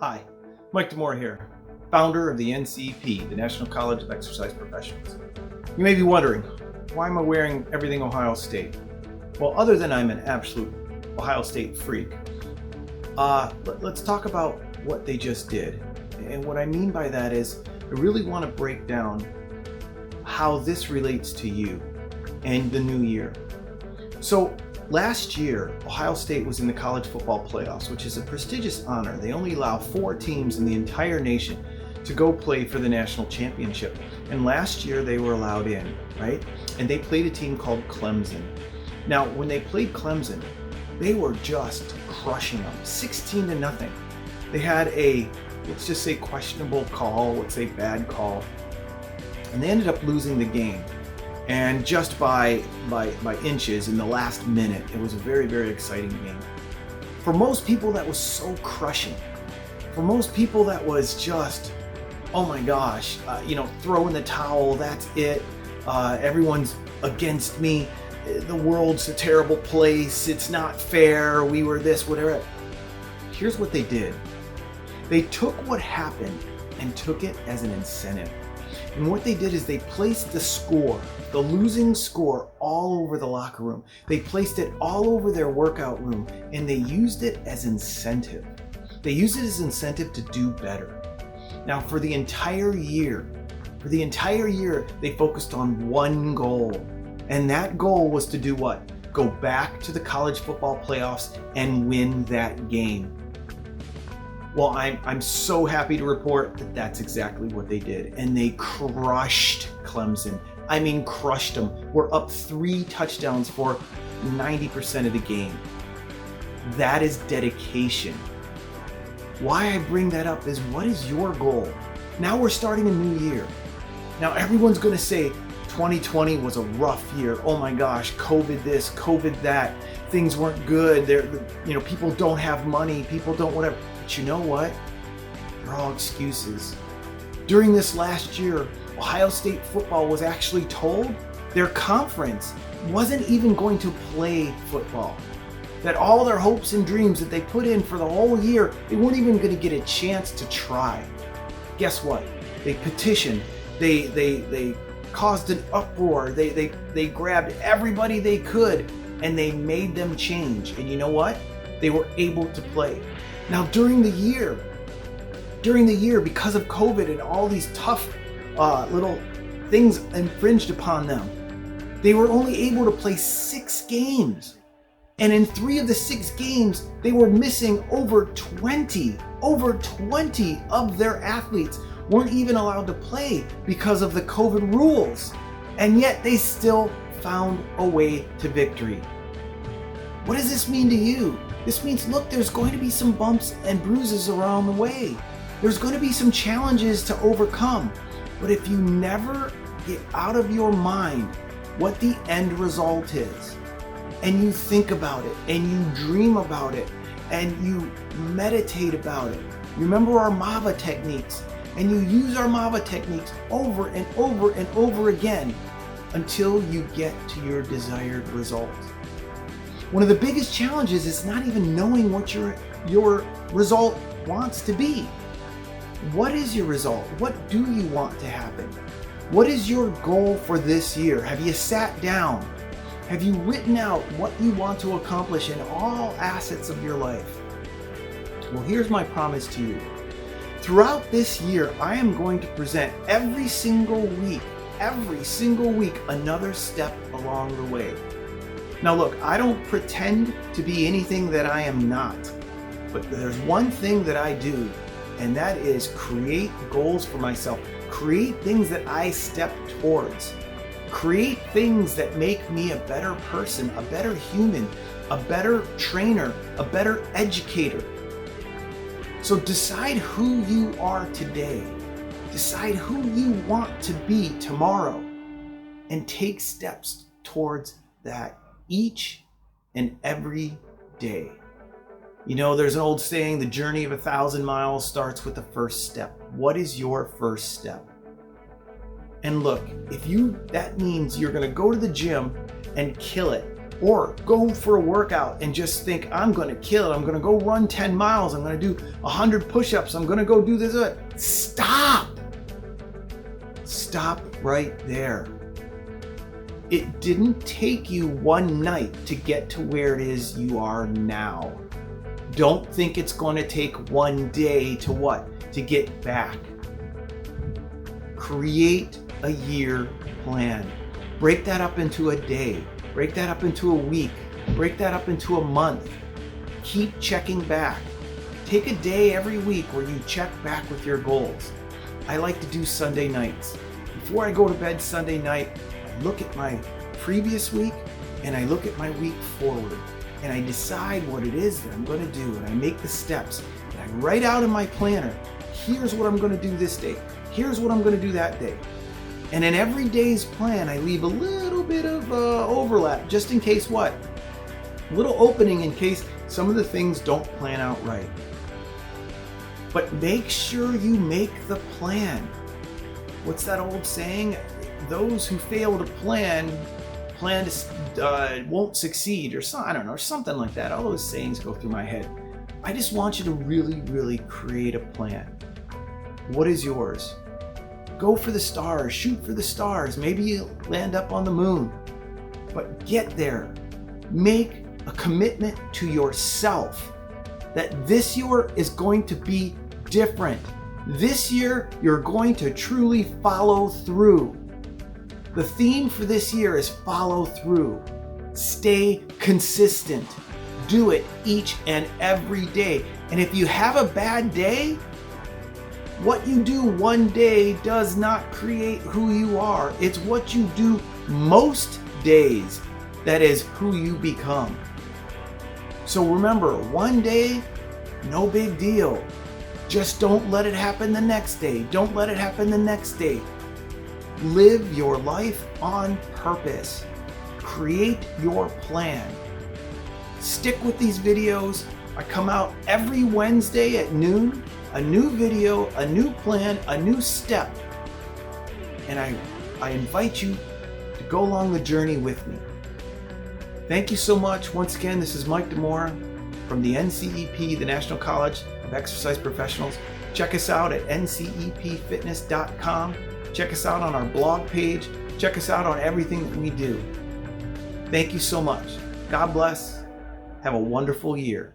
Hi, Mike DeMora here, founder of the NCEP, the National College of Exercise Professionals. You may be wondering, why am I wearing everything Ohio State? Well, other than I'm an absolute Ohio State freak, let's talk about what they just did. And what I mean by that is, I really want to break down how this relates to you and the new year. So last year, Ohio State was in the college football playoffs, which is a prestigious honor. They only allow 4 teams in the entire nation to go play for the national championship. And last year they were allowed in, right? And they played a team called Clemson. Now, when they played Clemson, they were just crushing them, 16-0. They had a, let's just say, questionable call, let's say bad call, and they ended up losing the game. And just by inches in the last minute. It was a very, very exciting game. For most people, that was so crushing. For most people, that was just, oh my gosh, throw in the towel, that's it. Everyone's against me. The world's a terrible place. It's not fair. We were this, whatever. Here's what they did. They took what happened and took it as an incentive. And what they did is they placed the score, the losing score, all over the locker room. They placed it all over their workout room, and they used it as incentive. They used it as incentive to do better. Now, for the entire year, they focused on one goal. And that goal was to do what? Go back to the college football playoffs and win that game. Well, I'm so happy to report that that's exactly what they did. And they crushed Clemson. I mean, crushed them. We're up 3 touchdowns for 90% of the game. That is dedication. Why I bring that up is, what is your goal? Now we're starting a new year. Now everyone's going to say 2020 was a rough year. Oh my gosh, COVID this, COVID that. Things weren't good. People don't have money. People don't whatever. But you know what? They're all excuses. During this last year, Ohio State football was actually told their conference wasn't even going to play football. That all their hopes and dreams that they put in for the whole year, they weren't even going to get a chance to try. Guess what? They petitioned. They caused an uproar. They grabbed everybody they could and they made them change. And you know what? They were able to play. Now during the year, because of COVID and all these tough little things infringed upon them, they were only able to play 6 games. And in 3 of the 6 games, they were missing over 20 of their athletes weren't even allowed to play because of the COVID rules. And yet they still found a way to victory. What does this mean to you? This means, look, there's going to be some bumps and bruises along the way. There's going to be some challenges to overcome. But if you never get out of your mind what the end result is, and you think about it, and you dream about it, and you meditate about it, you remember our MAVA techniques, and you use our MAVA techniques over and over and over again until you get to your desired result. One of the biggest challenges is not even knowing what your result wants to be. What is your result? What do you want to happen? What is your goal for this year? Have you sat down? Have you written out what you want to accomplish in all assets of your life? Well, here's my promise to you. Throughout this year, I am going to present every single week, another step along the way. Now look, I don't pretend to be anything that I am not, but there's one thing that I do, and that is create goals for myself, create things that I step towards, create things that make me a better person, a better human, a better trainer, a better educator. So decide who you are today. Decide who you want to be tomorrow and take steps towards that each and every day. You know, there's an old saying, the journey of 1,000 miles starts with the first step. What is your first step? And look, that means you're going to go to the gym and kill it Or go for a workout and just think, I'm gonna kill it. I'm gonna go run 10 miles. I'm gonna do 100 push-ups. I'm gonna go do this. Stop. Stop right there. It didn't take you one night to get to where it is you are now. Don't think it's gonna take one day to what? To get back. Create a year plan. Break that up into a day. Break that up into a week. Break that up into a month. Keep checking back. Take a day every week where you check back with your goals. I like to do Sunday nights. Before I go to bed Sunday night, I look at my previous week and I look at my week forward and I decide what it is that I'm going to do, and I make the steps and I write out in my planner, here's what I'm going to do this day. Here's what I'm going to do that day. And in every day's plan, I leave a little bit of overlap, just in case what? A little opening in case some of the things don't plan out right. But make sure you make the plan. What's that old saying? Those who fail to plan won't succeed, or I don't know, or something like that. All those sayings go through my head. I just want you to really, really create a plan. What is yours? Go for the stars, shoot for the stars. Maybe you'll land up on the moon, but get there. Make a commitment to yourself that this year is going to be different. This year, you're going to truly follow through. The theme for this year is follow through. Stay consistent. Do it each and every day. And if you have a bad day, what you do one day does not create who you are. It's what you do most days that is who you become. So remember, one day, no big deal. Just don't let it happen the next day. Don't let it happen the next day. Live your life on purpose. Create your plan. Stick with these videos. I come out every Wednesday at noon. A new video, a new plan, a new step. And I invite you to go along the journey with me. Thank you so much. Once again, this is Mike DeMora from the NCEP, the National College of Exercise Professionals. Check us out at ncepfitness.com. Check us out on our blog page. Check us out on everything that we do. Thank you so much. God bless. Have a wonderful year.